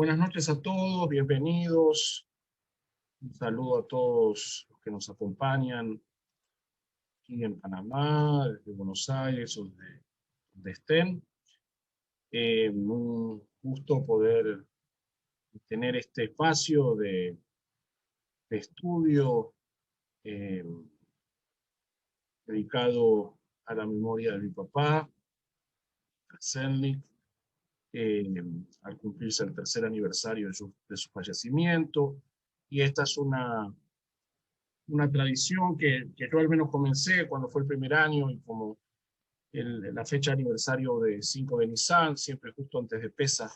Buenas noches a todos, bienvenidos. Un saludo a todos los que nos acompañan aquí en Panamá, desde Buenos Aires o de donde estén. Un gusto poder tener este espacio de estudio eh, dedicado a la memoria de mi papá, Selnik, al cumplirse el tercer aniversario de su fallecimiento. Y esta es una tradición que yo al menos comencé cuando fue el primer año, y como la fecha de aniversario de 5 de Nisan, siempre justo antes de Pesaj,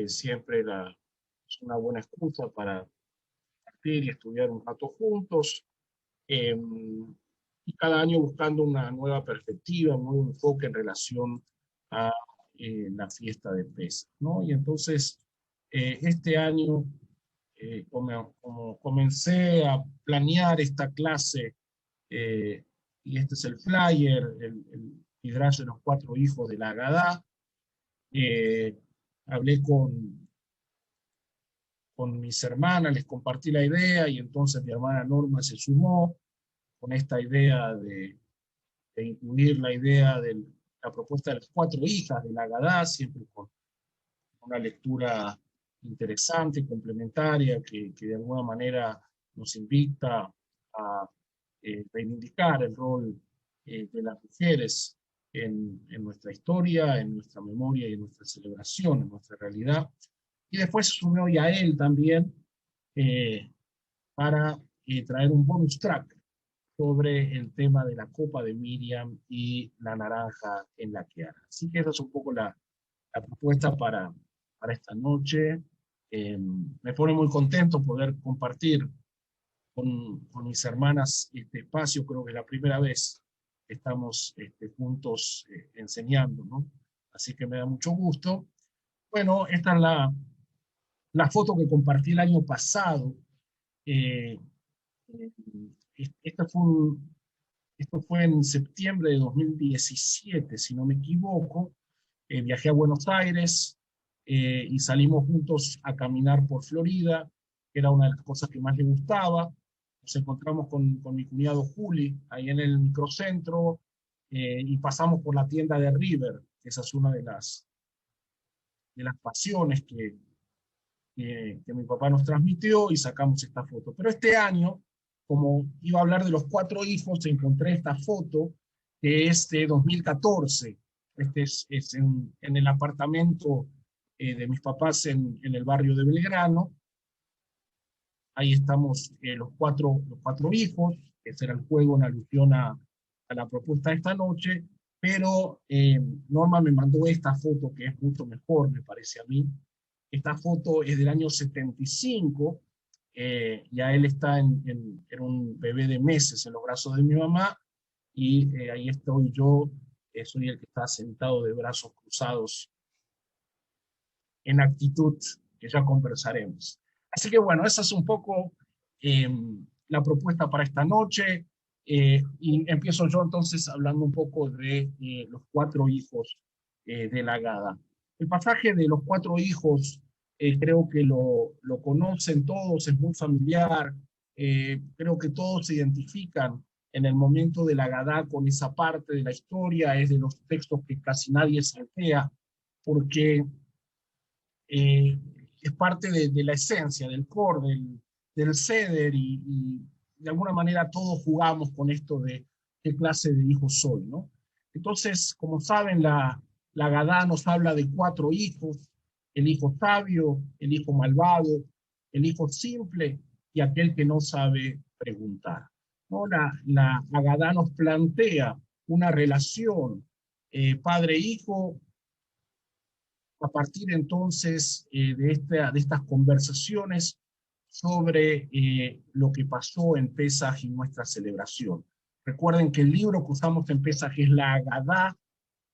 siempre es una buena excusa para partir y estudiar un rato juntos, eh, y cada año buscando una nueva perspectiva, un nuevo enfoque en relación a la fiesta de Pesaj, ¿no? Y entonces, este año, como comencé a planear esta clase, eh, y este es el flyer, el Midrash de los 4 hijos de la Agadá. Eh, Hablé con mis hermanas, les compartí la idea, y entonces mi hermana Norma se sumó con esta idea de incluir la idea de la propuesta de las 4 hijas de la Agadá, siempre con una lectura interesante, complementaria, que de alguna manera nos invita a reivindicar el rol de las mujeres en nuestra historia, en nuestra memoria y en nuestra celebración, en nuestra realidad. Y después sumió Yael también eh, para traer un bonus track sobre el tema de la copa de Miriam y la naranja en la que hará. Así que esa es un poco la propuesta para esta noche. Me pone muy contento poder compartir con mis hermanas este espacio. Creo que es la primera vez que estamos juntos enseñando, ¿no? Así que me da mucho gusto. Bueno, esta es la foto que compartí el año pasado. Eh, eh, este fue Esto fue en septiembre de 2017, si no me equivoco. Viajé a Buenos Aires y salimos juntos a caminar por Florida, que era una de las cosas que más le gustaba. Nos encontramos con mi cuñado Juli, ahí en el microcentro, y pasamos por la tienda de River. Esa es una de las pasiones que mi papá nos transmitió, y sacamos esta foto. Pero este año, como iba a hablar de los 4 hijos, encontré esta foto que es de 2014. Es en el apartamento de mis papás en el barrio de Belgrano. Ahí estamos los cuatro hijos. Ese era el juego en alusión a la propuesta de esta noche. Pero Norma me mandó esta foto, que es mucho mejor, me parece a mí. Esta foto es del año 75. Ya él está en un bebé de meses en los brazos de mi mamá, y ahí estoy yo, soy el que está sentado de brazos cruzados en actitud que ya conversaremos. Así que bueno, esa es un poco eh, la propuesta para esta noche. Y empiezo yo entonces hablando un poco de los 4 hijos de la Gada. El pasaje de los 4 hijos, creo que lo conocen todos, es muy familiar. Creo que todos se identifican en el momento de la Gadá con esa parte de la historia. Es de los textos que casi nadie saltea, porque eh, es parte de la esencia, del core, del ceder, y de alguna manera todos jugamos con esto de qué clase de hijo soy, ¿no? Entonces, como saben, la Gadá nos habla de 4 hijos: el hijo sabio, el hijo malvado, el hijo simple y aquel que no sabe preguntar, ¿no? La Gadá nos plantea una relación padre-hijo, a partir entonces de estas conversaciones sobre lo que pasó en Pesaj y nuestra celebración. Recuerden que el libro que usamos en Pesaj es la Agadá,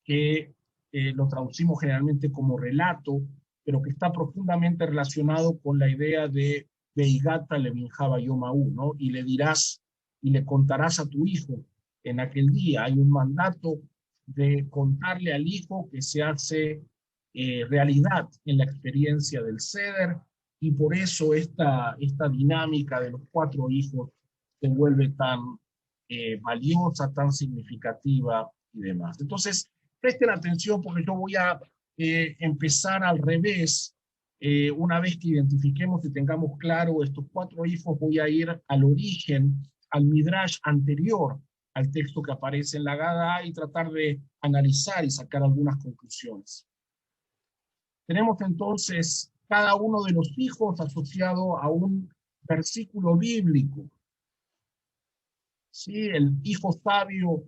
que lo traducimos generalmente como relato, pero que está profundamente relacionado con la idea de Beigata Levinjaba Yomaú, ¿no? Y le dirás y le contarás a tu hijo en aquel día. Hay un mandato de contarle al hijo que se hace realidad en la experiencia del Seder, y por eso esta dinámica de los 4 hijos se vuelve tan valiosa, tan significativa y demás. Entonces, presten atención porque yo voy a empezar al revés. Una vez que identifiquemos y tengamos claro estos 4 hijos, voy a ir al origen, al Midrash anterior al texto que aparece en la Haggadá y tratar de analizar y sacar algunas conclusiones. Tenemos entonces cada uno de los hijos asociado a un versículo bíblico. ¿Sí? El hijo sabio,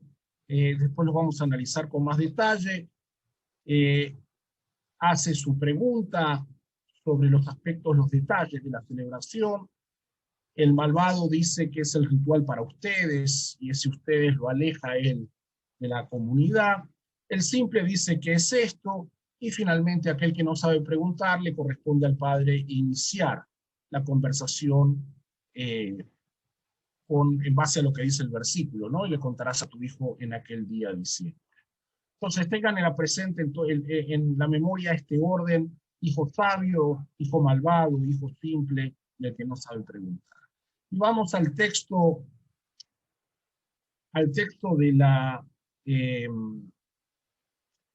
después lo vamos a analizar con más detalle, hace su pregunta sobre los aspectos, los detalles de la celebración. El malvado dice que es el ritual para ustedes, y si ustedes lo aleja él de la comunidad. El simple dice que es esto, y finalmente aquel que no sabe preguntar le corresponde al padre iniciar la conversación en base a lo que dice el versículo, ¿no? Y le contarás a tu hijo en aquel día diciendo. Entonces tengan en la presente, en la memoria, este orden: hijo sabio, hijo malvado, hijo simple, y el que no sabe preguntar. Y vamos al texto de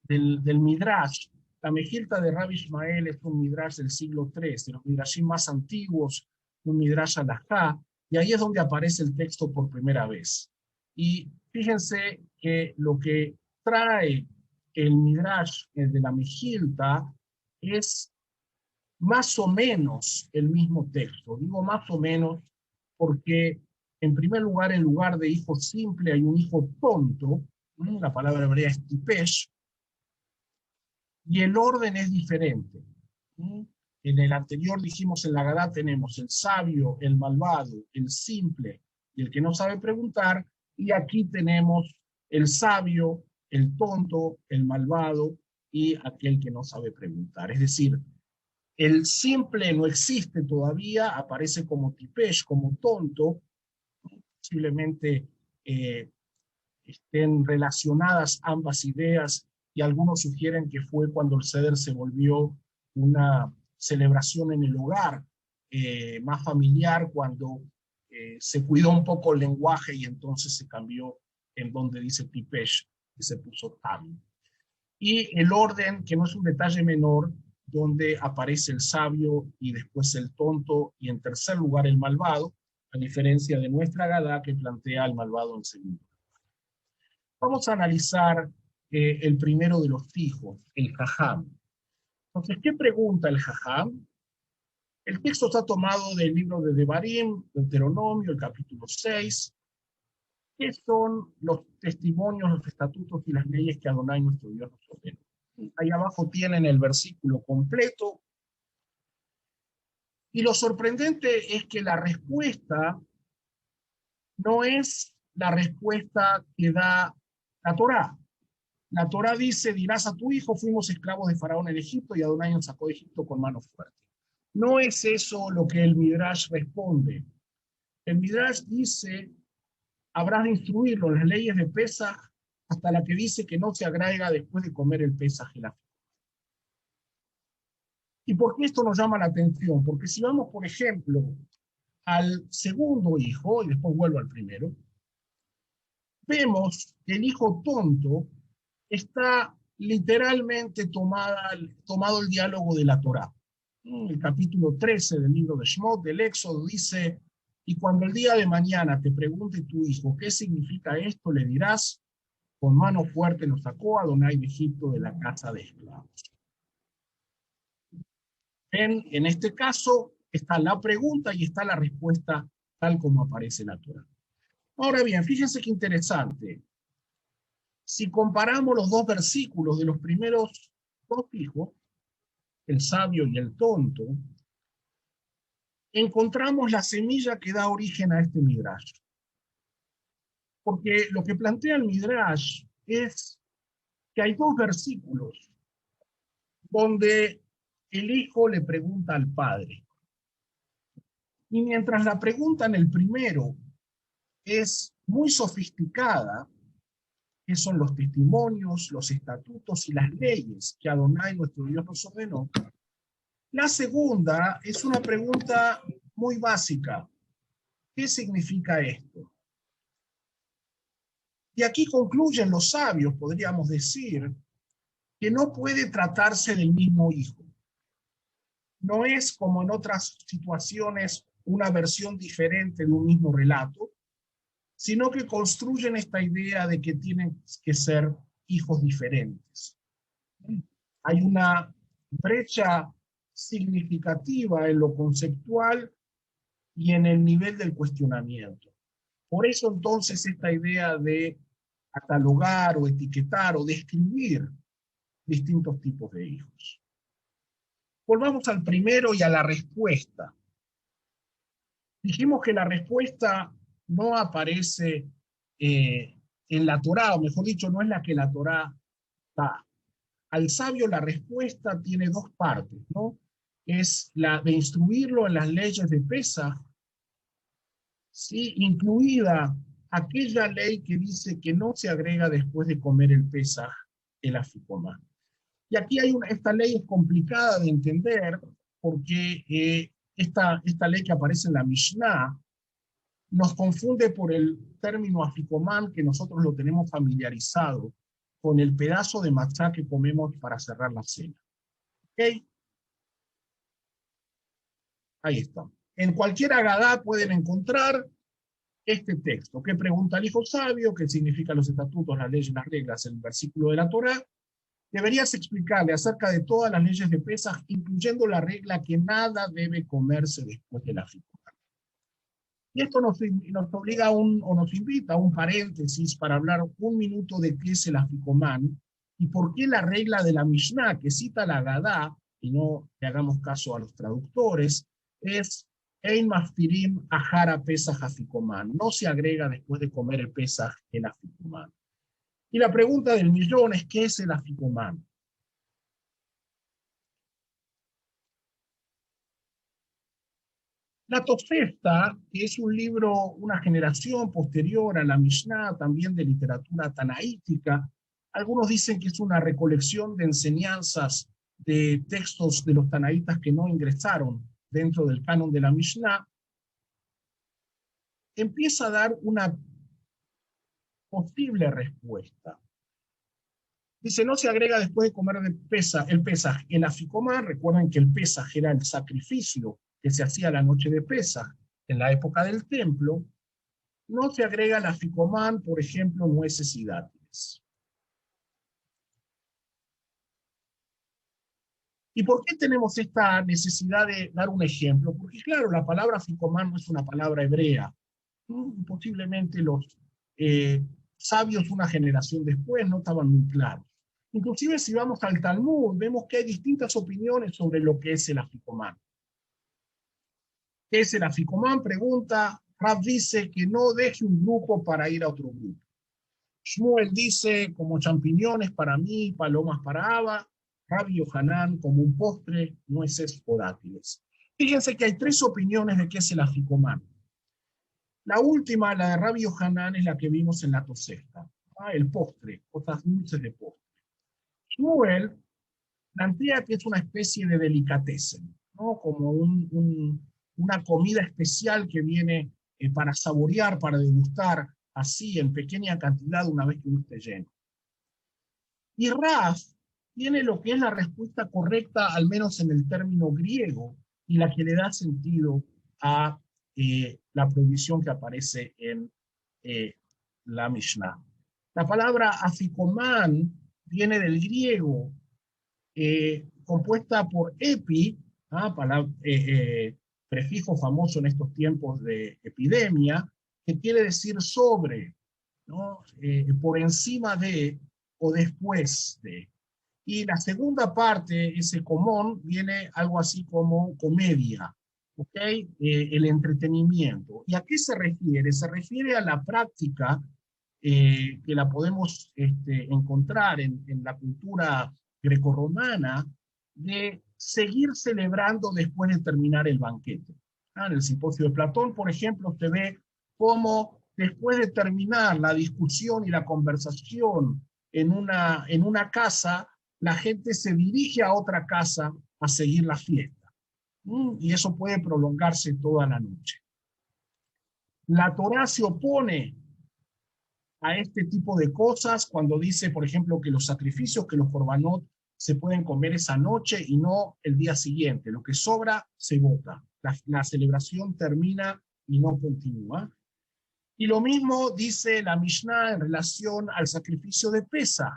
del Midrash. La Mejilta de Rabbi Ishmael es un Midrash del siglo III, de los Midrashim más antiguos, un Midrash Halajá, y ahí es donde aparece el texto por primera vez. Y fíjense que lo que trae el Midrash de la Mejilta es más o menos el mismo texto. Digo más o menos porque, en primer lugar, en lugar de hijo simple hay un hijo tonto, la palabra hebrea es tipesh, y el orden es diferente. En el anterior dijimos, en la Haggadá tenemos el sabio, el malvado, el simple y el que no sabe preguntar, y aquí tenemos el sabio, el tonto, el malvado y aquel que no sabe preguntar. Es decir, el simple no existe todavía, aparece como tipesh, como tonto, posiblemente estén relacionadas ambas ideas, y algunos sugieren que fue cuando el Seder se volvió una celebración en el hogar, más familiar, cuando se cuidó un poco el lenguaje y entonces se cambió en donde dice tipesh, que se puso tam. Y el orden, que no es un detalle menor, donde aparece el sabio y después el tonto y en tercer lugar el malvado, a diferencia de nuestra Haggadá que plantea al malvado en segundo. Vamos a analizar el primero de los hijos, el Jajam. Entonces, ¿qué pregunta el Jajam? El texto está tomado del libro de Devarim, Deuteronomio, el capítulo 6, que son los testimonios, los estatutos y las leyes que Adonai nuestro Dios nos ordenó. Ahí abajo tienen el versículo completo. Y lo sorprendente es que la respuesta no es la respuesta que da la Torá. La Torá dice: dirás a tu hijo, fuimos esclavos de Faraón en Egipto y Adonai nos sacó de Egipto con mano fuerte. No es eso lo que el Midrash responde. El Midrash dice: habrás de instruirlo en las leyes de Pesaj, hasta la que dice que no se agrega después de comer el Pesaj el afán. ¿Y por qué esto nos llama la atención? Porque si vamos, por ejemplo, al segundo hijo, y después vuelvo al primero, vemos que el hijo tonto está literalmente tomado el diálogo de la Torá. El capítulo 13 del libro de Shemot, del Éxodo, dice: y cuando el día de mañana te pregunte tu hijo qué significa esto, le dirás: con mano fuerte nos sacó Adonai de Egipto, de la casa de esclavos. En este caso está la pregunta y está la respuesta tal como aparece en la Torá. Ahora bien, fíjense qué interesante. Si comparamos los dos versículos de los primeros dos hijos, el sabio y el tonto, encontramos la semilla que da origen a este Midrash. Porque lo que plantea el Midrash es que hay dos versículos donde el hijo le pregunta al padre. Y mientras la pregunta en el primero es muy sofisticada, que son los testimonios, los estatutos y las leyes que Adonai, nuestro Dios, nos ordenó. La segunda es una pregunta muy básica. ¿Qué significa esto? Y aquí concluyen los sabios, podríamos decir, que no puede tratarse del mismo hijo. No es como en otras situaciones una versión diferente de un mismo relato, sino que construyen esta idea de que tienen que ser hijos diferentes. Hay una brecha significativa en lo conceptual y en el nivel del cuestionamiento. Por eso entonces esta idea de catalogar o etiquetar o describir distintos tipos de hijos. Volvamos al primero y a la respuesta. Dijimos que la respuesta no aparece en la Torá, o mejor dicho, no es la que la Torá da. Al sabio la respuesta tiene dos partes, ¿no? Es la de instruirlo en las leyes de Pesaj, ¿sí? Incluida aquella ley que dice que no se agrega después de comer el Pesaj el afikoman. Y aquí esta ley es complicada de entender porque esta ley que aparece en la Mishnah nos confunde por el término afikoman, que nosotros lo tenemos familiarizado con el pedazo de matzá que comemos para cerrar la cena. ¿Ok? Ahí está. En cualquier Agadá pueden encontrar este texto, que pregunta al hijo sabio, qué significan los estatutos, las leyes, las reglas, el versículo de la Torá. Deberías explicarle acerca de todas las leyes de Pesaj, incluyendo la regla que nada debe comerse después de la afikoman. Y esto nos obliga o nos invita a un paréntesis para hablar un minuto de qué es el afikoman y por qué la regla de la Mishnah que cita la Agadá, y no le hagamos caso a los traductores, es Ein maftirim ahara Pesaj afikoman. No se agrega después de comer el Pesaj el afikoman. Y la pregunta del millón es, ¿qué es el afikoman? La Tosefta, que es un libro, una generación posterior a la Mishnah, también de literatura tanaítica, algunos dicen que es una recolección de enseñanzas de textos de los tanaítas que no ingresaron dentro del canon de la Mishnah, empieza a dar una posible respuesta. Dice, no se agrega después de comer el Pesaj. El afikoman, recuerden que el Pesaj era el sacrificio que se hacía la noche de Pesaj en la época del templo. No se agrega el afikoman, por ejemplo, nueces y dátiles. ¿Y por qué tenemos esta necesidad de dar un ejemplo? Porque claro, la palabra afikoman no es una palabra hebrea. Posiblemente los sabios una generación después no estaban muy claros. Inclusive si vamos al Talmud, vemos que hay distintas opiniones sobre lo que es el afikoman. ¿Qué es el afikoman? Pregunta, Rav dice que no deje un grupo para ir a otro grupo. Shmuel dice como champiñones para mí, palomas para Abba. Rabbi Yohanan como un postre, nueces o dátiles. Fíjense que hay tres opiniones de qué es el afikoman. La última, la de Rabbi Yohanan, es la que vimos en la Tosefta. El postre, cosas dulces de postre. Shmuel plantea que es una especie de delicatessen, ¿no? Como una comida especial que viene para saborear, para degustar así en pequeña cantidad una vez que uno esté lleno. Y Rav tiene lo que es la respuesta correcta, al menos en el término griego, y la que le da sentido a la prohibición que aparece en la Mishnah. La palabra afikoman viene del griego, compuesta por epi, prefijo famoso en estos tiempos de epidemia, que quiere decir sobre, ¿no? Por encima de o después de. Y la segunda parte, ese común, viene algo así como comedia, ¿ok? El entretenimiento. ¿Y a qué se refiere? Se refiere a la práctica que la podemos encontrar en la cultura grecorromana de seguir celebrando después de terminar el banquete. En el simposio de Platón, por ejemplo, usted ve cómo después de terminar la discusión y la conversación en una casa, la gente se dirige a otra casa a seguir la fiesta. Y eso puede prolongarse toda la noche. La Torá se opone a este tipo de cosas cuando dice, por ejemplo, que los sacrificios, que los korbanot se pueden comer esa noche y no el día siguiente. Lo que sobra se bota. La celebración termina y no continúa. Y lo mismo dice la Mishnah en relación al sacrificio de Pesaj.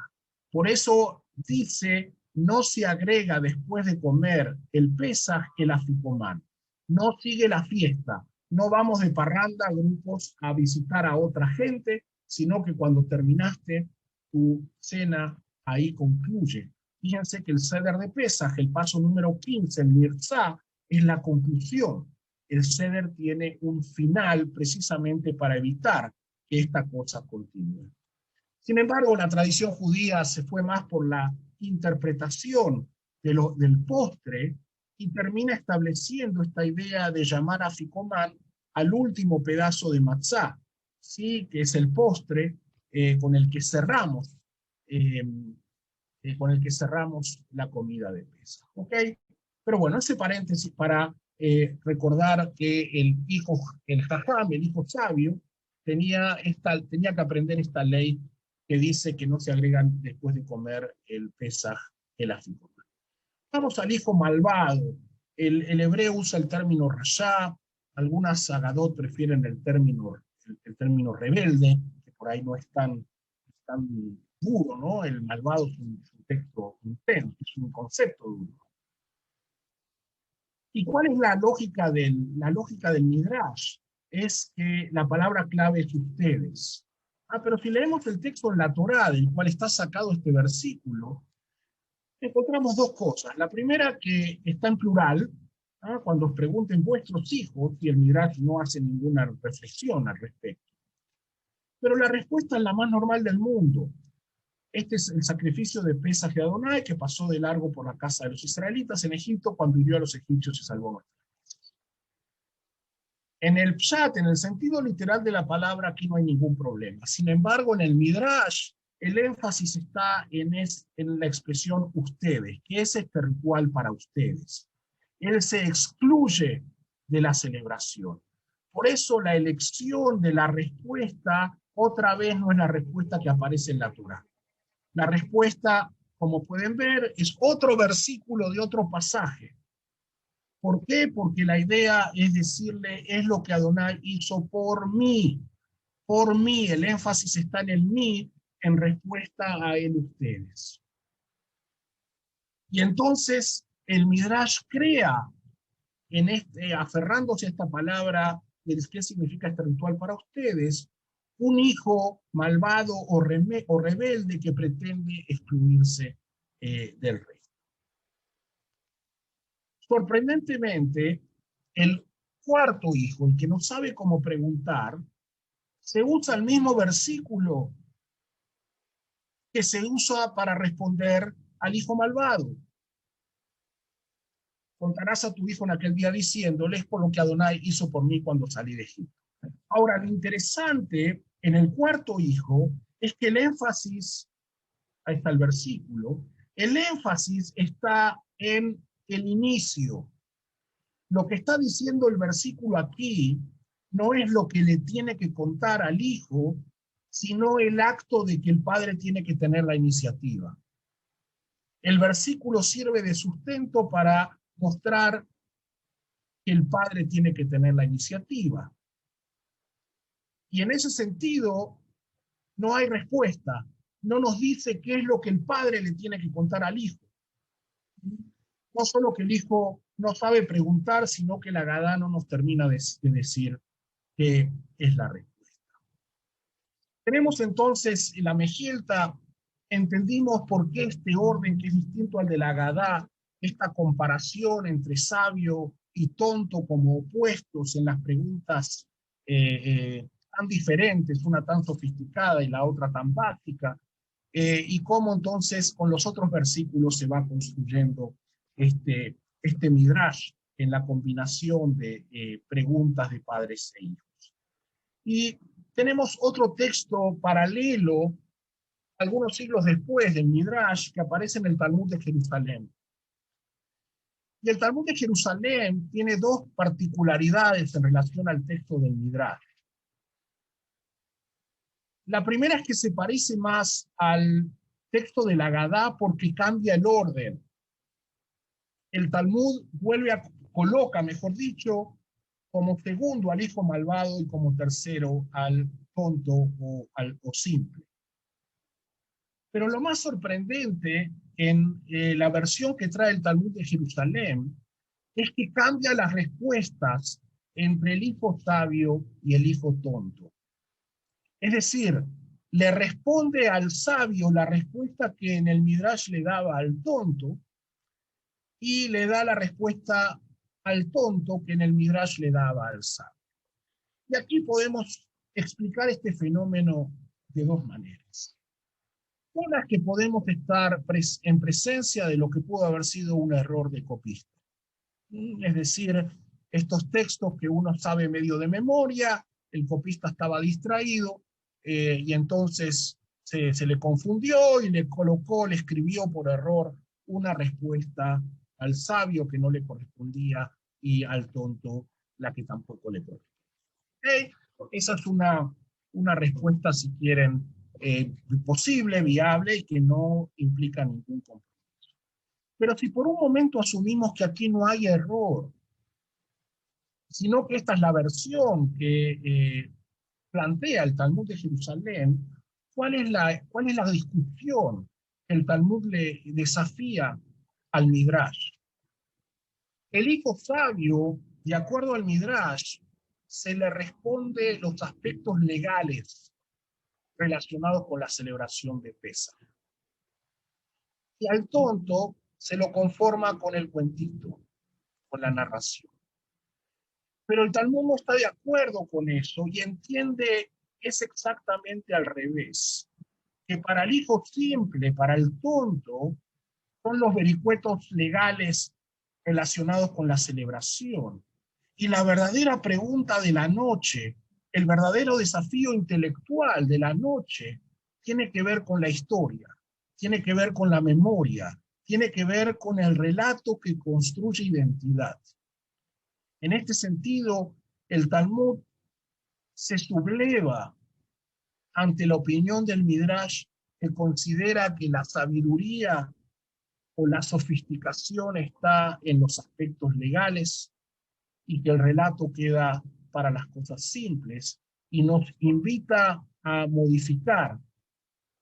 Por eso dice, no se agrega después de comer el Pesaj el afikoman. No sigue la fiesta. No vamos de parranda a grupos a visitar a otra gente, sino que cuando terminaste tu cena, ahí concluye. Fíjense que el Seder de Pesaj, el paso número 15, el Mirzá, es la conclusión. El Seder tiene un final precisamente para evitar que esta cosa continúe. Sin embargo, la tradición judía se fue más por la interpretación del postre y termina estableciendo esta idea de llamar a afikoman al último pedazo de matzá, ¿sí? Que es el postre con el que cerramos la comida de Pesaj. ¿Ok? Pero bueno, ese paréntesis para recordar que el jajam, el hijo sabio, tenía que aprender esta ley que dice que no se agregan después de comer el Pesaj el afikoman. Vamos al hijo malvado. El hebreo usa el término rasha, algunas Agadot prefieren el término rebelde, que por ahí no es tan duro, ¿no? El malvado es un texto intenso, es un concepto duro. ¿Y cuál es la lógica del Midrash? Es que la palabra clave es ustedes. Pero si leemos el texto en la Torá, del cual está sacado este versículo, encontramos dos cosas. La primera, que está en plural, cuando os pregunten vuestros hijos, y el Midrash no hace ninguna reflexión al respecto. Pero la respuesta es la más normal del mundo. Este es el sacrificio de Pesaj de Adonai, que pasó de largo por la casa de los israelitas en Egipto cuando hirió a los egipcios y salvó nuestras vidas. En el pshat, en el sentido literal de la palabra, aquí no hay ningún problema. Sin embargo, en el Midrash, el énfasis está en la expresión ustedes, que es este ritual para ustedes. Él se excluye de la celebración. Por eso la elección de la respuesta otra vez no es la respuesta que aparece en la Torá. La respuesta, como pueden ver, es otro versículo de otro pasaje. ¿Por qué? Porque la idea es decirle, es lo que Adonai hizo por mí. Por mí, el énfasis está en el mí en respuesta a él ustedes. Y entonces el Midrash crea, aferrándose a esta palabra, ¿qué significa este ritual para ustedes? Un hijo malvado o rebelde que pretende excluirse del rey. Sorprendentemente, el cuarto hijo, el que no sabe cómo preguntar, se usa el mismo versículo que se usa para responder al hijo malvado. Contarás a tu hijo en aquel día diciéndoles por lo que Adonai hizo por mí cuando salí de Egipto. Ahora, lo interesante en el cuarto hijo es que el énfasis, ahí está el versículo, el énfasis está en el inicio. Lo que está diciendo el versículo aquí no es lo que le tiene que contar al hijo, sino el acto de que el padre tiene que tener la iniciativa. El versículo sirve de sustento para mostrar que el padre tiene que tener la iniciativa. Y en ese sentido, no hay respuesta. No nos dice qué es lo que el padre le tiene que contar al hijo. No solo que el hijo no sabe preguntar, sino que la Agadá no nos termina de decir qué es la respuesta. Tenemos entonces la Mejilta, entendimos por qué este orden, que es distinto al de la Agadá, esta comparación entre sabio y tonto como opuestos en las preguntas tan diferentes, una tan sofisticada y la otra tan básica, y cómo entonces con los otros versículos se va construyendo este midrash en la combinación de preguntas de padres e hijos. Y Tenemos otro texto paralelo, algunos siglos después del Midrash, que aparece en el Talmud de Jerusalén. Y el Talmud de Jerusalén tiene dos particularidades en relación al texto del Midrash. La primera es que se parece más al texto de la Agadá porque cambia el orden. El Talmud coloca, mejor dicho, como segundo al hijo malvado y como tercero al tonto o simple. Pero lo más sorprendente en la versión que trae el Talmud de Jerusalén es que cambia las respuestas entre el hijo sabio y el hijo tonto. Es decir, le responde al sabio la respuesta que en el Midrash le daba al tonto y le da la respuesta al tonto que en el Midrash le daba al sabio. Y aquí podemos explicar este fenómeno de dos maneras. Una es que podemos estar en presencia de lo que pudo haber sido un error de copista. Es decir, estos textos que uno sabe medio de memoria, el copista estaba distraído y entonces se le confundió y le escribió por error una respuesta al sabio que no le correspondía y al tonto la que tampoco le correspondía. ¿Okay? Esa es una respuesta, si quieren, posible, viable y que no implica ningún compromiso. Pero si por un momento asumimos que aquí no hay error, sino que esta es la versión que plantea el Talmud de Jerusalén, ¿cuál es la discusión que el Talmud le desafía al Midrash? El hijo sabio, de acuerdo al Midrash, se le responde los aspectos legales relacionados con la celebración de Pesaj. Y al tonto se lo conforma con el cuentito, con la narración. Pero el Talmud no está de acuerdo con eso y entiende que es exactamente al revés. Que para el hijo simple, para el tonto, son los vericuetos legales relacionados con la celebración. Y la verdadera pregunta de la noche, el verdadero desafío intelectual de la noche, tiene que ver con la historia, tiene que ver con la memoria, tiene que ver con el relato que construye identidad. En este sentido, el Talmud se subleva ante la opinión del Midrash, que considera que la sabiduría o la sofisticación está en los aspectos legales y que el relato queda para las cosas simples, y nos invita a modificar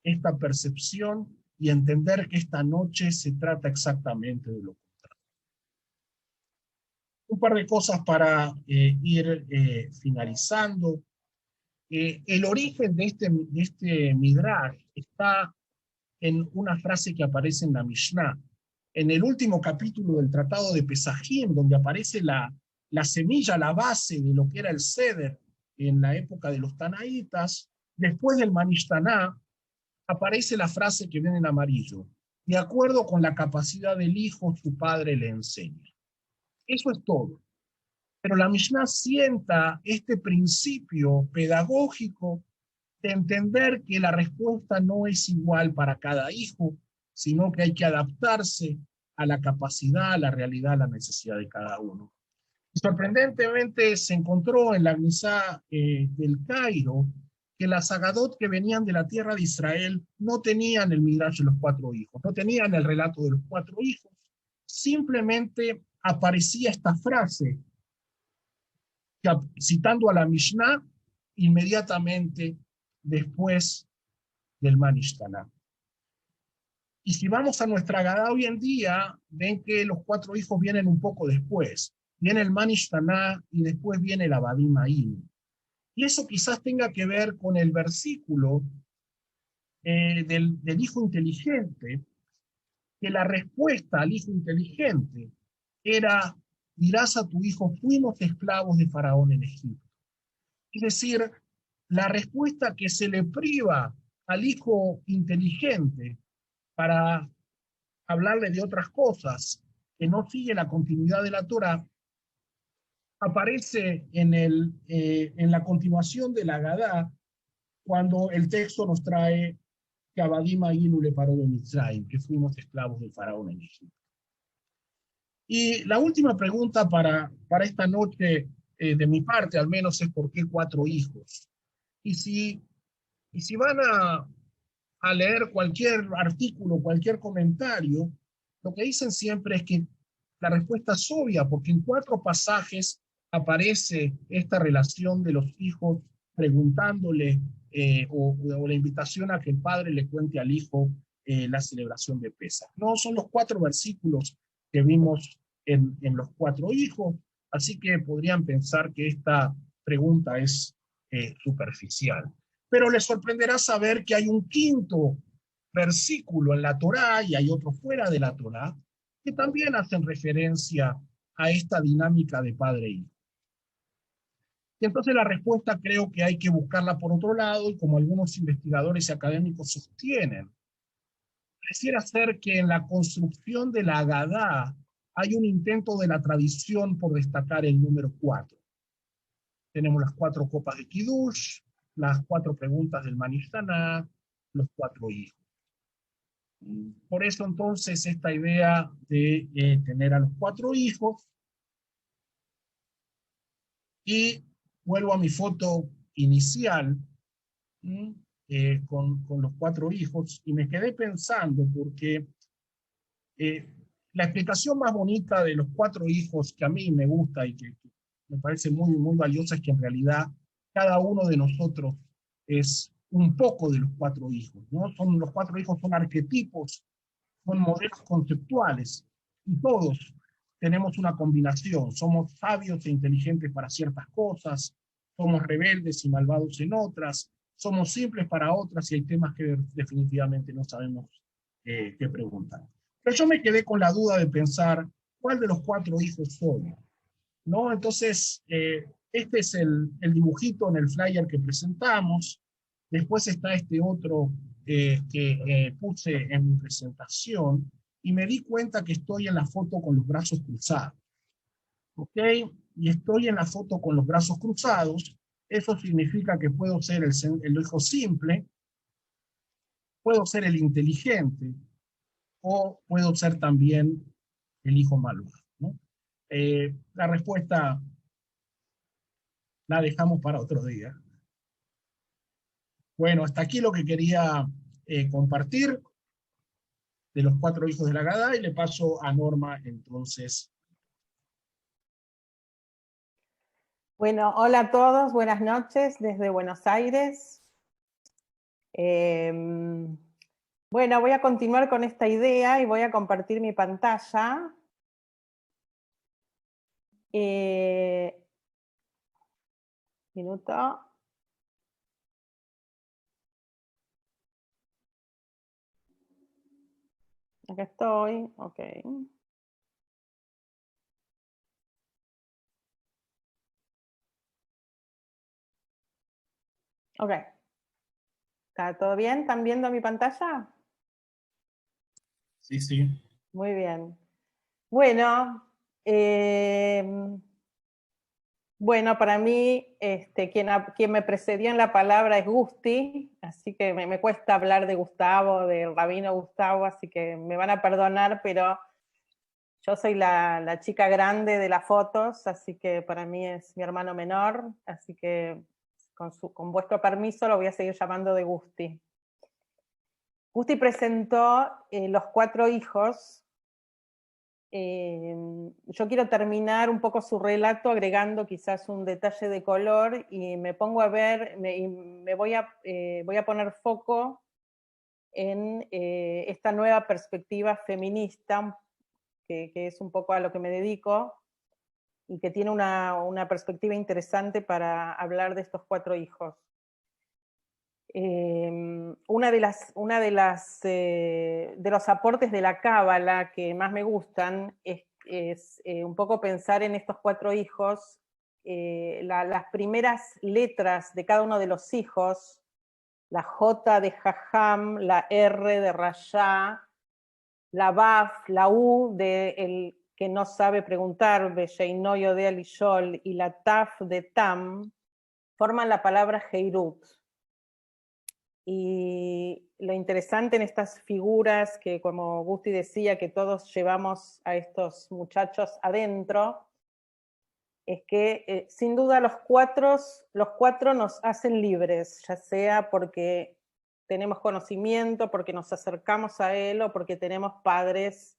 esta percepción y entender que esta noche se trata exactamente de lo contrario. Un par de cosas para ir finalizando. El origen de este Midrash está en una frase que aparece en la Mishnah. En el último capítulo del Tratado de Pesajim, donde aparece la semilla, la base de lo que era el Seder en la época de los Tanaítas, después del Manishtaná, aparece la frase que viene en amarillo: de acuerdo con la capacidad del hijo, su padre le enseña. Eso es todo. Pero la Mishnah sienta este principio pedagógico de entender que la respuesta no es igual para cada hijo, sino que hay que adaptarse a la capacidad, a la realidad, a la necesidad de cada uno. Y sorprendentemente se encontró en la Gnisá del Cairo que las Agadot que venían de la tierra de Israel no tenían el Midrash de los 4 hijos, no tenían el relato de los 4 hijos, simplemente aparecía esta frase que, citando a la Mishnah, inmediatamente después del Manishtaná. Y si vamos a nuestra Agadá hoy en día, ven que los 4 hijos vienen un poco después. Viene el Manishtaná y después viene el Abadim Haim. Y eso quizás tenga que ver con el versículo del hijo inteligente, que la respuesta al hijo inteligente era: dirás a tu hijo, fuimos esclavos de Faraón en Egipto. Es decir, la respuesta que se le priva al hijo inteligente para hablarle de otras cosas, que no sigue la continuidad de la Torá, aparece en la continuación de la Agadá cuando el texto nos trae que Abadim Ainu le paró de Mitzrayim, que fuimos esclavos del faraón en Egipto. Y la última pregunta para esta noche, de mi parte al menos, es ¿por qué 4 hijos? Y si van a leer cualquier artículo, cualquier comentario, lo que dicen siempre es que la respuesta es obvia, porque en 4 pasajes aparece esta relación de los hijos preguntándole o la invitación a que el padre le cuente al hijo la celebración de Pesaj. No son los 4 versículos que vimos en los 4 hijos, así que podrían pensar que esta pregunta es superficial. Pero les sorprenderá saber que hay un 5º versículo en la Torá y hay otro fuera de la Torá que también hacen referencia a esta dinámica de padre e hijo. Y entonces la respuesta creo que hay que buscarla por otro lado, y como algunos investigadores y académicos sostienen, pareciera ser que en la construcción de la Agadá hay un intento de la tradición por destacar el número 4. Tenemos las 4 copas de Kiddush, las 4 preguntas del Manishtaná, los 4 hijos. Por eso entonces esta idea de tener a los 4 hijos, y vuelvo a mi foto inicial con los 4 hijos, y me quedé pensando porque la explicación más bonita de los 4 hijos que a mí me gusta y que me parece muy, muy valiosa es que en realidad cada uno de nosotros es un poco de los 4 hijos, ¿no? Los 4 hijos son arquetipos, son modelos conceptuales, y todos tenemos una combinación. Somos sabios e inteligentes para ciertas cosas, somos rebeldes y malvados en otras, somos simples para otras, y hay temas que definitivamente no sabemos qué preguntar. Pero yo me quedé con la duda de pensar cuál de los 4 hijos soy, ¿no? Entonces, este es el dibujito en el flyer que presentamos. Después está este otro que puse en mi presentación, y me di cuenta que estoy en la foto con los brazos cruzados. ¿Ok? Y estoy en la foto con los brazos cruzados. Eso significa que puedo ser el hijo simple, puedo ser el inteligente, o puedo ser también el hijo malvado, ¿no? La respuesta la dejamos para otro día. Bueno, hasta aquí lo que quería compartir de los 4 hijos de la Agadá, y le paso a Norma entonces. Bueno, hola a todos, buenas noches desde Buenos Aires. Bueno, voy a continuar con esta idea y voy a compartir mi pantalla. Minuto. Acá estoy, ok. Ok. ¿Está todo bien? ¿Están viendo mi pantalla? Sí, sí. Muy bien. Bueno, bueno, para mí, quien me precedió en la palabra es Gusti, así que me cuesta hablar de Gustavo, del rabino Gustavo, así que me van a perdonar, pero yo soy la chica grande de las fotos, así que para mí es mi hermano menor, así que con vuestro permiso lo voy a seguir llamando de Gusti. Gusti presentó los 4 hijos. Yo quiero terminar un poco su relato agregando quizás un detalle de color, y me pongo a ver, voy a poner foco en esta nueva perspectiva feminista, que es un poco a lo que me dedico, y que tiene una perspectiva interesante para hablar de estos 4 hijos. Una de los aportes de la Cábala que más me gustan es un poco pensar en estos 4 hijos, las primeras letras de cada uno de los hijos, la J de Jajam, la R de Rashá, la Baf, la U de el que no sabe preguntar, Besheino Yodea Lishol, y la Taf de Tam, forman la palabra Heirut. Y lo interesante en estas figuras, que como Gusti decía, que todos llevamos a estos muchachos adentro, es que sin duda los cuatro nos hacen libres, ya sea porque tenemos conocimiento, porque nos acercamos a él o porque tenemos padres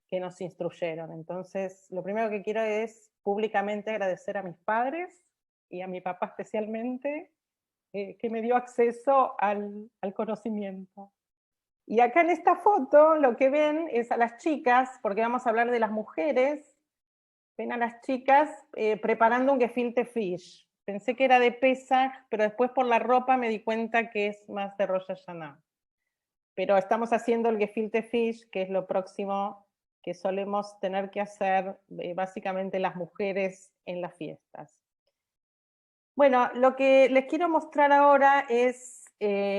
que nos instruyeron. Entonces, lo primero que quiero es públicamente agradecer a mis padres y a mi papá especialmente, que me dio acceso al conocimiento. Y acá en esta foto lo que ven es a las chicas, porque vamos a hablar de las mujeres, ven a las chicas preparando un gefilte fish. Pensé que era de Pesach, pero después por la ropa me di cuenta que es más de Rosh Hashanah. Pero estamos haciendo el gefilte fish, que es lo próximo que solemos tener que hacer básicamente las mujeres en las fiestas. Bueno, lo que les quiero mostrar ahora es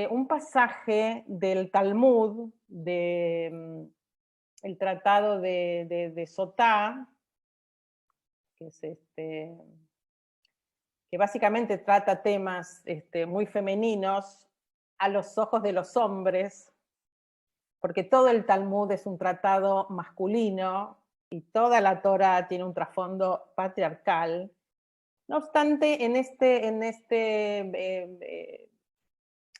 un pasaje del Talmud, el tratado de Sotá, que es que básicamente trata temas muy femeninos a los ojos de los hombres, porque todo el Talmud es un tratado masculino y toda la Torá tiene un trasfondo patriarcal. No obstante, en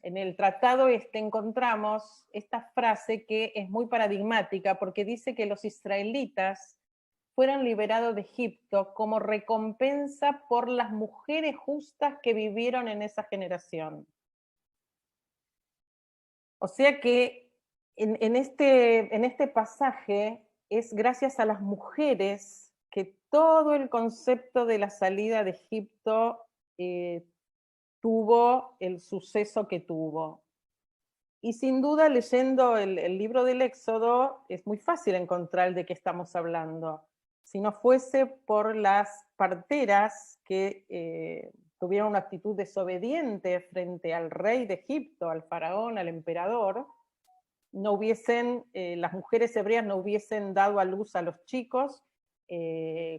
el tratado encontramos esta frase que es muy paradigmática, porque dice que los israelitas fueron liberados de Egipto como recompensa por las mujeres justas que vivieron en esa generación. O sea que en este pasaje es gracias a las mujeres que todo el concepto de la salida de Egipto tuvo el suceso que tuvo. Y sin duda, leyendo el libro del Éxodo, es muy fácil encontrar de qué estamos hablando. Si no fuese por las parteras que tuvieron una actitud desobediente frente al rey de Egipto, al faraón, al emperador, no hubiesen, las mujeres hebreas no hubiesen dado a luz a los chicos,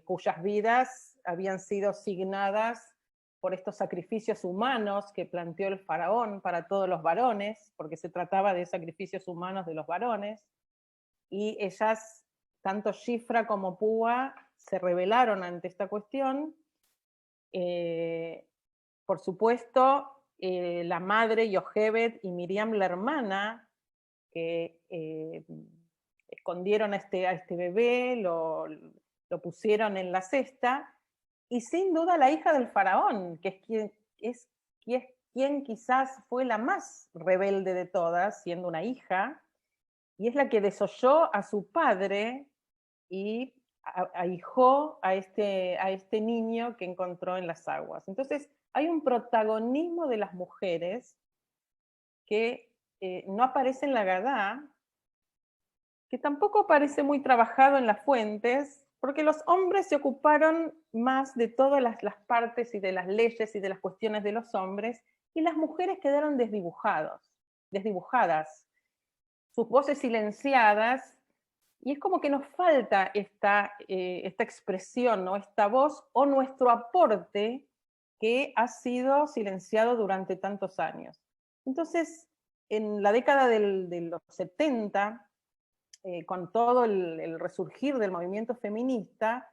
cuyas vidas habían sido signadas por estos sacrificios humanos que planteó el faraón para todos los varones, porque se trataba de sacrificios humanos de los varones, y ellas, tanto Shifra como Púa, se rebelaron ante esta cuestión. Por supuesto, la madre Yochebed y Miriam, la hermana, que escondieron a este bebé, lo pusieron en la cesta, y sin duda la hija del faraón, que es quien quizás fue la más rebelde de todas, siendo una hija, y es la que desoyó a su padre y ahijó a este niño que encontró en las aguas. Entonces hay un protagonismo de las mujeres que no aparece en la Agadá, que tampoco aparece muy trabajado en las fuentes, porque los hombres se ocuparon más de todas las partes y de las leyes y de las cuestiones de los hombres, y las mujeres quedaron desdibujadas, sus voces silenciadas, y es como que nos falta esta expresión, ¿no? Esta voz o nuestro aporte que ha sido silenciado durante tantos años. Entonces, en la década de los 70, con todo el resurgir del movimiento feminista,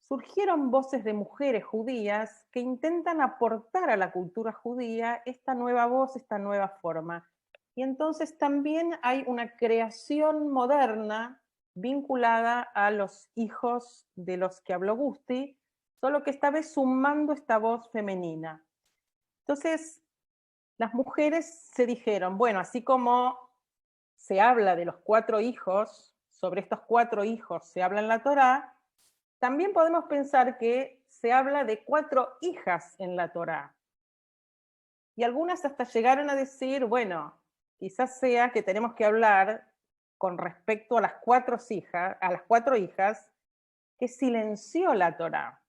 surgieron voces de mujeres judías que intentan aportar a la cultura judía esta nueva voz, esta nueva forma. Y entonces también hay una creación moderna vinculada a los hijos de los que habló Gusti, solo que esta vez sumando esta voz femenina. Entonces, las mujeres se dijeron, bueno, así como se habla de los 4 hijos, sobre estos 4 hijos se habla en la Torá, también podemos pensar que se habla de 4 hijas en la Torá. Y algunas hasta llegaron a decir, bueno, quizás sea que tenemos que hablar con respecto a las 4 hijas que silenció la Torá.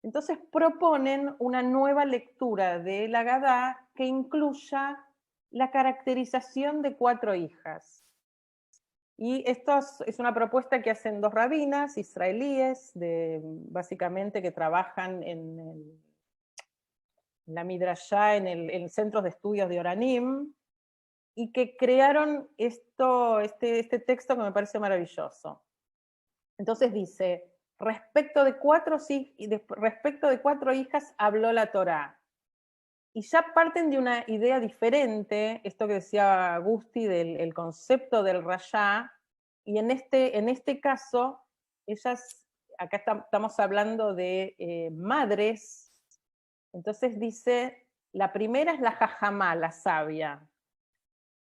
Entonces proponen una nueva lectura de la Agadá que incluya la caracterización de 4 hijas. Y esto es una propuesta que hacen 2 rabinas israelíes, básicamente que trabajan la Midrashá en el Centro de Estudios de Oranim, y que crearon este texto que me parece maravilloso. Entonces dice, respecto de cuatro hijas habló la Torá. Y ya parten de una idea diferente, esto que decía Agusti del concepto del rayá, y en este caso, acá estamos hablando de madres. Entonces dice, la primera es la jajamá, la sabia.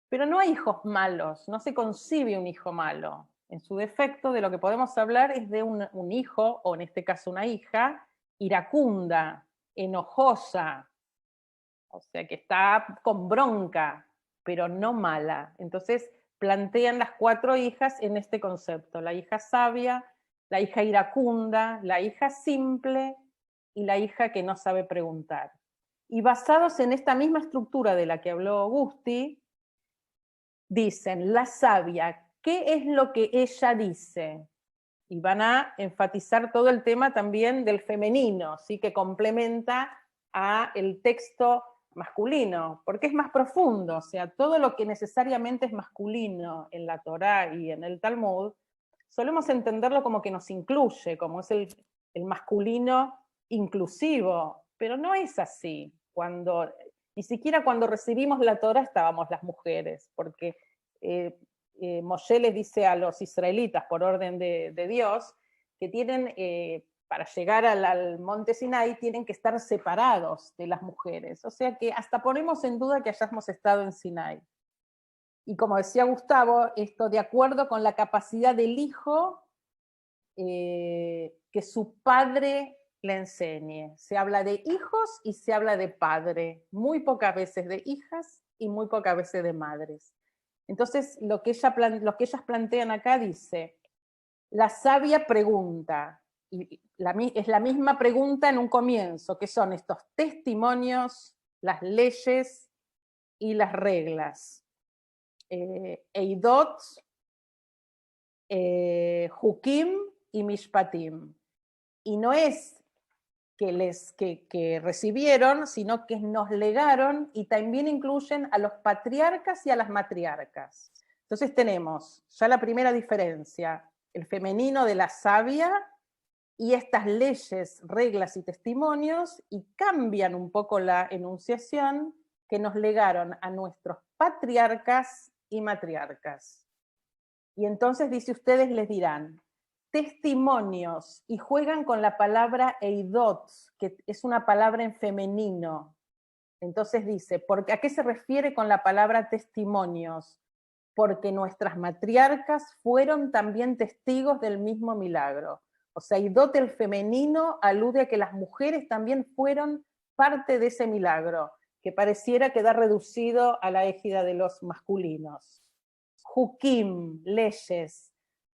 Pero no hay hijos malos, no se concibe un hijo malo. En su defecto, de lo que podemos hablar es de un hijo, o en este caso una hija, iracunda, enojosa, o sea, que está con bronca, pero no mala. Entonces plantean las cuatro hijas en este concepto: la hija sabia, la hija iracunda, la hija simple y la hija que no sabe preguntar. Y basados en esta misma estructura de la que habló Augusti, dicen, la sabia, ¿qué es lo que ella dice? Y van a enfatizar todo el tema también del femenino, ¿sí? Que complementa a el texto masculino, porque es más profundo, o sea, todo lo que necesariamente es masculino en la Torá y en el Talmud, solemos entenderlo como que nos incluye, como es el masculino inclusivo, pero no es así. Ni siquiera cuando recibimos la Torá estábamos las mujeres, porque Moshe les dice a los israelitas, por orden de Dios, que tienen, para llegar al monte Sinai, tienen que estar separados de las mujeres. O sea que hasta ponemos en duda que hayamos estado en Sinai. Y como decía Gustavo, esto de acuerdo con la capacidad del hijo que su padre le enseñe. Se habla de hijos y se habla de padre, muy pocas veces de hijas y muy pocas veces de madres. Entonces, lo que ellas plantean acá dice, la sabia pregunta, y es la misma pregunta en un comienzo, que son estos testimonios, las leyes y las reglas. Eidot, Hukim y Mishpatim. Y no es que recibieron, sino que nos legaron, y también incluyen a los patriarcas y a las matriarcas. Entonces tenemos ya la primera diferencia, el femenino de la sabia y estas leyes, reglas y testimonios, y cambian un poco la enunciación que nos legaron a nuestros patriarcas y matriarcas. Y entonces dice, ustedes les dirán, testimonios, y juegan con la palabra eidot, que es una palabra en femenino. Entonces dice, ¿a qué se refiere con la palabra testimonios? Porque nuestras matriarcas fueron también testigos del mismo milagro. O sea, eidot, el femenino, alude a que las mujeres también fueron parte de ese milagro, que pareciera quedar reducido a la égida de los masculinos. Hukim, leyes,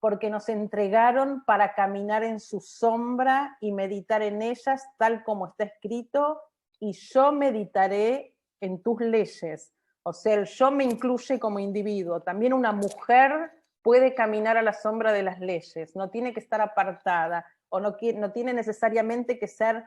porque nos entregaron para caminar en su sombra y meditar en ellas tal como está escrito, y yo meditaré en tus leyes. O sea, el yo me incluye como individuo. También una mujer puede caminar a la sombra de las leyes, no tiene que estar apartada, o no tiene necesariamente que ser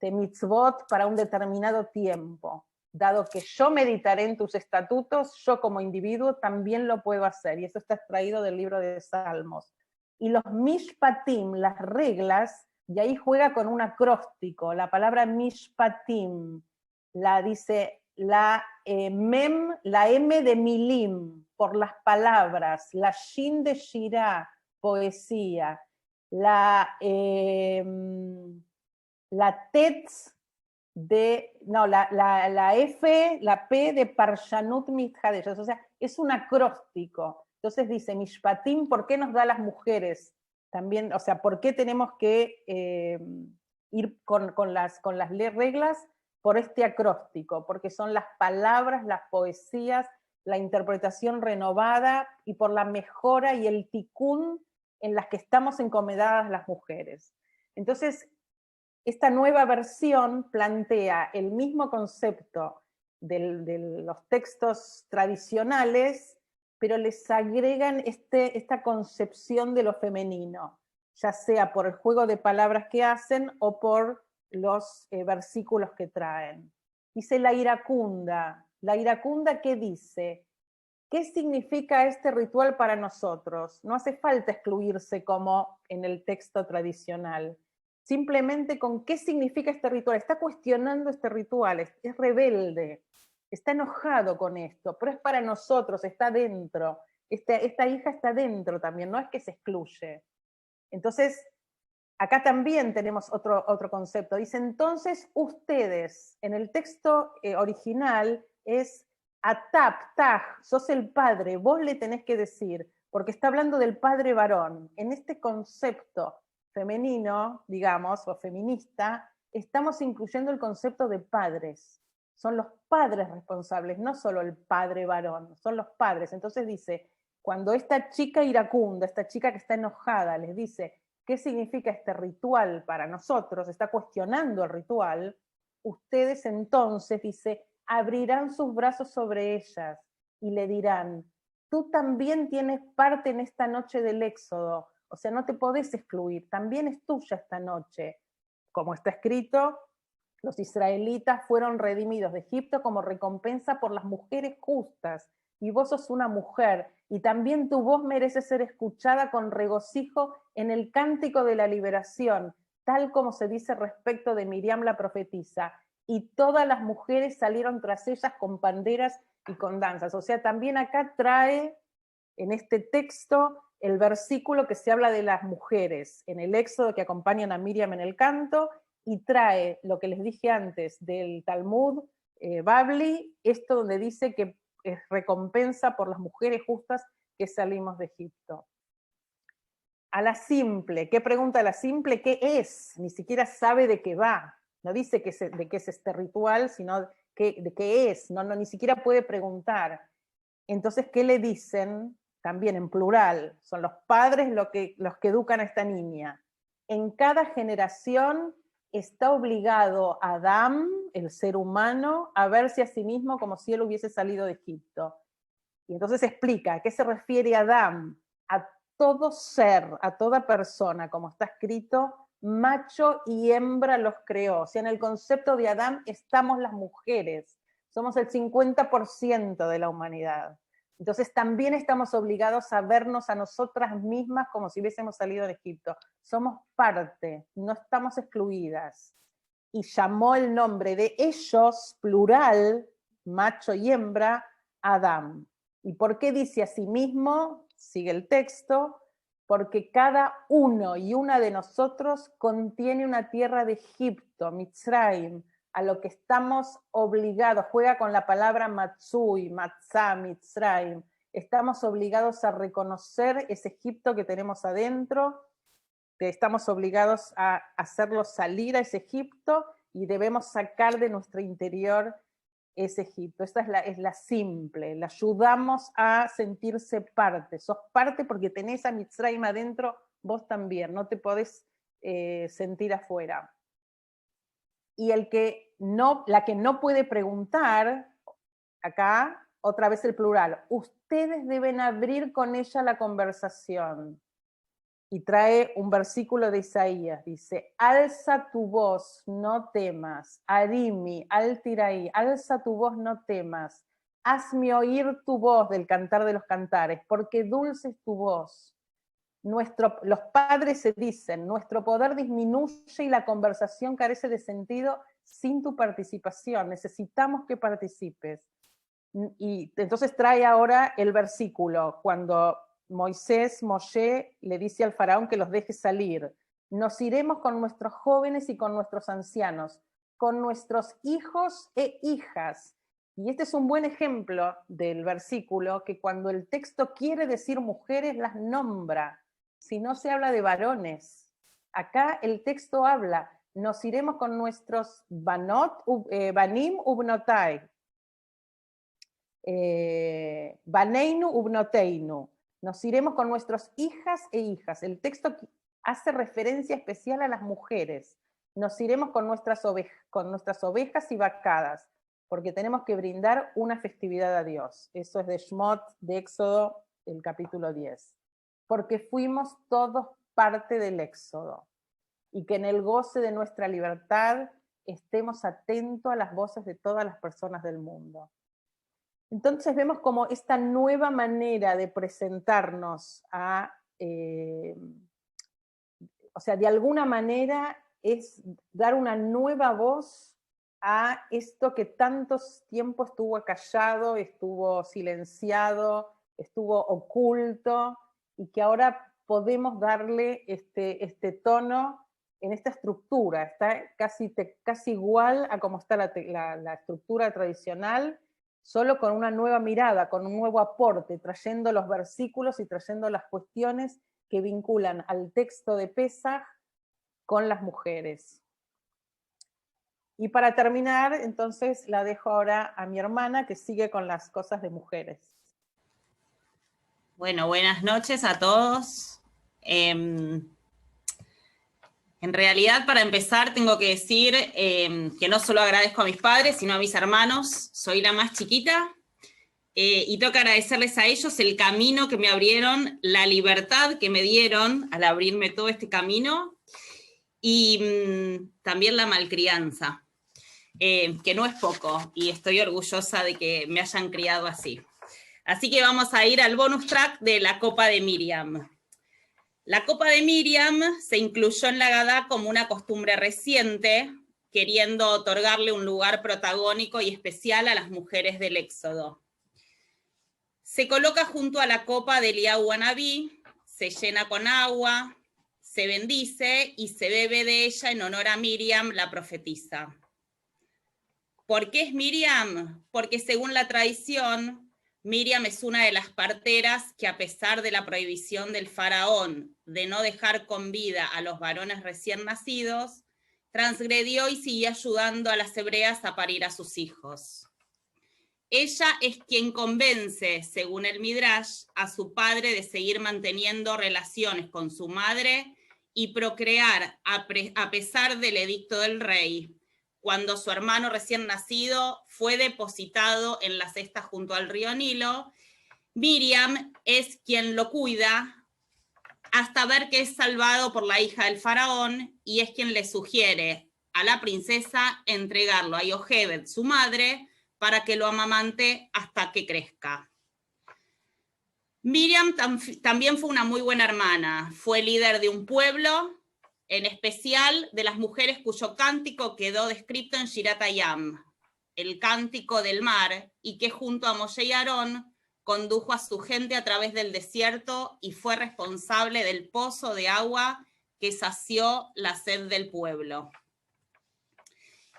mitzvot para un determinado tiempo. Dado que yo meditaré en tus estatutos, yo como individuo también lo puedo hacer. Y eso está extraído del libro de Salmos. Y los mishpatim, las reglas, y ahí juega con un acróstico. La palabra mishpatim, dice la M de milim, por las palabras, la shin de shirah, poesía, la tetz la F, la P de Parshanut Mithadesh, o sea, es un acróstico. Entonces dice, Mishpatim, ¿por qué nos da a las mujeres? También, o sea, ¿por qué tenemos que ir con las reglas? Por este acróstico, porque son las palabras, las poesías, la interpretación renovada, y por la mejora y el tikkun en las que estamos encomendadas las mujeres. Entonces, esta nueva versión plantea el mismo concepto de los textos tradicionales, pero les agregan esta concepción de lo femenino, ya sea por el juego de palabras que hacen o por los versículos que traen. Dice la iracunda. ¿La iracunda qué dice? ¿Qué significa este ritual para nosotros? No hace falta excluirse como en el texto tradicional. Simplemente con qué significa este ritual. Está cuestionando este ritual, es rebelde, está enojado con esto, pero es para nosotros, está dentro. Esta hija está dentro también, no es que se excluye. Entonces, acá también tenemos otro concepto. Dice, entonces ustedes, en el texto original es atap, taj, sos el padre, vos le tenés que decir, porque está hablando del padre varón. En este concepto femenino, digamos, o feminista, estamos incluyendo el concepto de padres. Son los padres responsables, no solo el padre varón, son los padres. Entonces dice, cuando esta chica iracunda, esta chica que está enojada, les dice, ¿qué significa este ritual para nosotros? Está cuestionando el ritual. Ustedes entonces, dice, abrirán sus brazos sobre ellas y le dirán, tú también tienes parte en esta noche del Éxodo, o sea, no te podés excluir, también es tuya esta noche. Como está escrito, los israelitas fueron redimidos de Egipto como recompensa por las mujeres justas, y vos sos una mujer, y también tu voz merece ser escuchada con regocijo en el cántico de la liberación, tal como se dice respecto de Miriam la profetisa, y todas las mujeres salieron tras ellas con panderas y con danzas. O sea, también acá trae en este texto el versículo que se habla de las mujeres en el Éxodo que acompañan a Miriam en el canto, y trae lo que les dije antes del Talmud Babli, esto donde dice que es recompensa por las mujeres justas que salimos de Egipto. A la simple, ¿qué pregunta a la simple? ¿Qué es? Ni siquiera sabe de qué va. No dice de qué es este ritual, sino de qué es. No, ni siquiera puede preguntar. Entonces, ¿qué le dicen? También en plural, son los padres los que educan a esta niña. En cada generación está obligado Adán, el ser humano, a verse a sí mismo como si él hubiese salido de Egipto. Y entonces explica a qué se refiere Adán: a todo ser, a toda persona, como está escrito, macho y hembra los creó. O sea, en el concepto de Adán estamos las mujeres, somos el 50% de la humanidad. Entonces también estamos obligados a vernos a nosotras mismas como si hubiésemos salido de Egipto. Somos parte, no estamos excluidas. Y llamó el nombre de ellos, plural, macho y hembra, Adán. ¿Y por qué dice a sí mismo? Sigue el texto, porque cada uno y una de nosotros contiene una tierra de Egipto, Mitzrayim, a lo que estamos obligados, juega con la palabra Matsui, Matzah, Mitzrayim, estamos obligados a reconocer ese Egipto que tenemos adentro, que estamos obligados a hacerlo salir a ese Egipto y debemos sacar de nuestro interior ese Egipto. Esta es la simple, la ayudamos a sentirse parte. Sos parte porque tenés a Mitzrayim adentro, vos también, no te podés sentir afuera. Y la que no puede preguntar, acá otra vez el plural, ustedes deben abrir con ella la conversación. Y trae un versículo de Isaías, dice, alza tu voz, no temas, arimi, altiraí, alza tu voz, no temas, hazme oír tu voz del cantar de los cantares, porque dulce es tu voz. Los padres se dicen, nuestro poder disminuye y la conversación carece de sentido sin tu participación, necesitamos que participes. Y entonces trae ahora el versículo, cuando Moshe le dice al faraón que los deje salir. Nos iremos con nuestros jóvenes y con nuestros ancianos, con nuestros hijos e hijas. Y este es un buen ejemplo del versículo, que cuando el texto quiere decir mujeres, las nombra. Si no se habla de varones. Acá el texto habla, nos iremos con nuestros banim ubnotai, baneinu ubnoteinu, nos iremos con nuestras hijas e hijas. El texto hace referencia especial a las mujeres. Nos iremos con nuestras ovejas y vacadas, porque tenemos que brindar una festividad a Dios. Eso es de Shmot, de Éxodo, el capítulo 10. Porque fuimos todos parte del Éxodo. y que en el goce de nuestra libertad estemos atentos a las voces de todas las personas del mundo. Entonces vemos como esta nueva manera de presentarnos a, o sea, de alguna manera es dar una nueva voz a esto que tantos tiempos estuvo callado, estuvo silenciado, estuvo oculto, y que ahora podemos darle este tono en esta estructura. Está casi igual a como está la estructura tradicional, solo con una nueva mirada, con un nuevo aporte, trayendo los versículos y trayendo las cuestiones que vinculan al texto de Pesaj con las mujeres. Y para terminar, entonces la dejo ahora a mi hermana, que sigue con las cosas de mujeres. Bueno, buenas noches a todos. En realidad, para empezar, tengo que decir que no solo agradezco a mis padres, sino a mis hermanos. Soy la más chiquita. Y tengo que agradecerles a ellos el camino que me abrieron, la libertad que me dieron al abrirme todo este camino, y también la malcrianza, que no es poco, y estoy orgullosa de que me hayan criado así. Así que vamos a ir al bonus track de la Copa de Miriam. La Copa de Miriam se incluyó en la Agadá como una costumbre reciente, queriendo otorgarle un lugar protagónico y especial a las mujeres del Éxodo. Se coloca junto a la copa de Eliyahu Anabí, se llena con agua, se bendice y se bebe de ella en honor a Miriam, la profetisa. ¿Por qué es Miriam? Porque según la tradición, Miriam es una de las parteras que, a pesar de la prohibición del faraón de no dejar con vida a los varones recién nacidos, transgredió y siguió ayudando a las hebreas a parir a sus hijos. Ella es quien convence, según el Midrash, a su padre de seguir manteniendo relaciones con su madre y procrear a pesar del edicto del rey, cuando su hermano recién nacido fue depositado en la cesta junto al río Nilo. Miriam es quien lo cuida hasta ver que es salvado por la hija del faraón, y es quien le sugiere a la princesa entregarlo a Yochebed, su madre, para que lo amamante hasta que crezca. Miriam también fue una muy buena hermana, fue líder de un pueblo, en especial de las mujeres cuyo cántico quedó descrito en Shirat Hayam, el cántico del mar, y que junto a Moshe y Aarón condujo a su gente a través del desierto y fue responsable del pozo de agua que sació la sed del pueblo.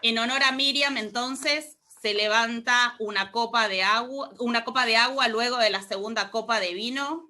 En honor a Miriam, entonces, se levanta una copa de agua luego de la segunda copa de vino,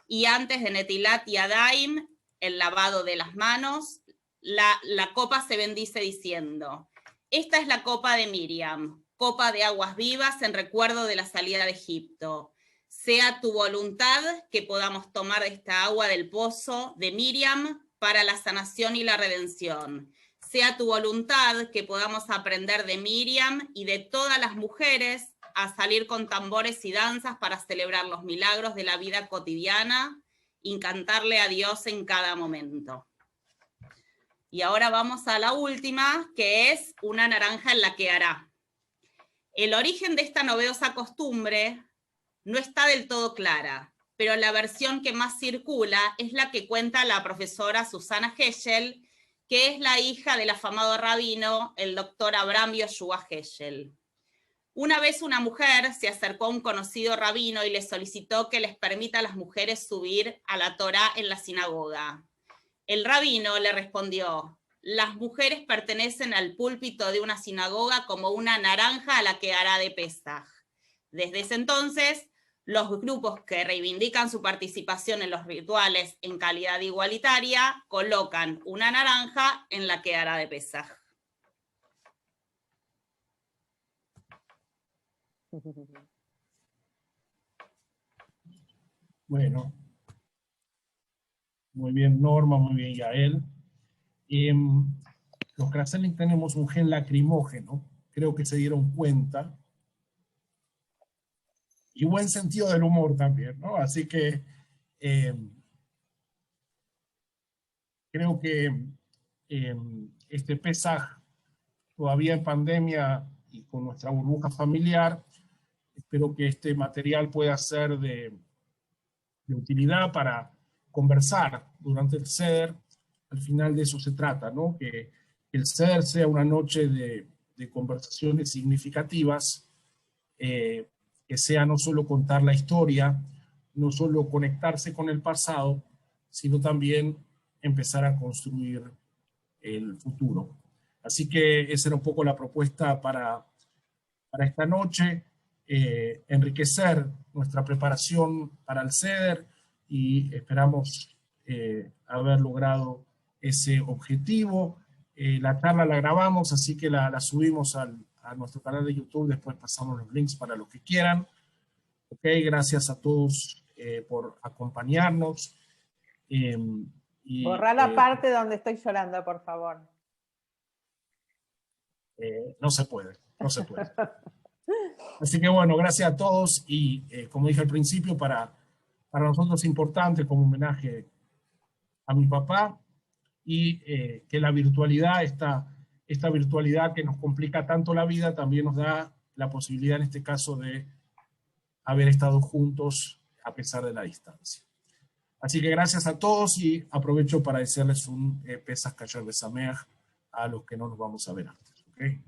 y antes de Netilat Yadayim, el lavado de las manos, la copa se bendice diciendo: esta es la copa de Miriam, copa de aguas vivas en recuerdo de la salida de Egipto. Sea tu voluntad que podamos tomar de esta agua del pozo de Miriam para la sanación y la redención. Sea tu voluntad que podamos aprender de Miriam y de todas las mujeres a salir con tambores y danzas para celebrar los milagros de la vida cotidiana y cantarle a Dios en cada momento. Y ahora vamos a la última, que es una naranja en la que hará. El origen de esta novedosa costumbre no está del todo clara, pero la versión que más circula es la que cuenta la profesora Susana Heschel, que es la hija del afamado rabino, el doctor Abraham Yoshua Heschel. Una vez una mujer se acercó a un conocido rabino y le solicitó que les permita a las mujeres subir a la Torá en la sinagoga. El rabino le respondió: las mujeres pertenecen al púlpito de una sinagoga como una naranja a la que hará de Pesaj. Desde ese entonces, los grupos que reivindican su participación en los rituales en calidad igualitaria colocan una naranja en la que hará de Pesaj. Bueno, muy bien Norma, muy bien Yael. Los Kraselnik tenemos un gen lacrimógeno, creo que se dieron cuenta, y buen sentido del humor también, ¿no? Así que creo que este Pesaj, todavía en pandemia y con nuestra burbuja familiar. Espero que este material pueda ser de utilidad para conversar durante el Seder. Al final de eso se trata, ¿no? Que el Seder sea una noche de conversaciones significativas, que sea no solo contar la historia, no solo conectarse con el pasado, sino también empezar a construir el futuro. Así que esa era un poco la propuesta para esta noche, enriquecer nuestra preparación para el Seder, y esperamos haber logrado ese objetivo. La charla la grabamos, así que la subimos a nuestro canal de YouTube, después pasamos los links para los que quieran. Ok, gracias a todos por acompañarnos. Borrá la parte donde estoy llorando, por favor. No se puede, no se puede. Así que bueno, gracias a todos, y como dije al principio, para nosotros es importante como homenaje a mi papá, y que la virtualidad, esta virtualidad que nos complica tanto la vida, también nos da la posibilidad en este caso de haber estado juntos a pesar de la distancia. Así que gracias a todos, y aprovecho para desearles un Pesaj Kasher Besameach a los que no nos vamos a ver antes. ¿Okay?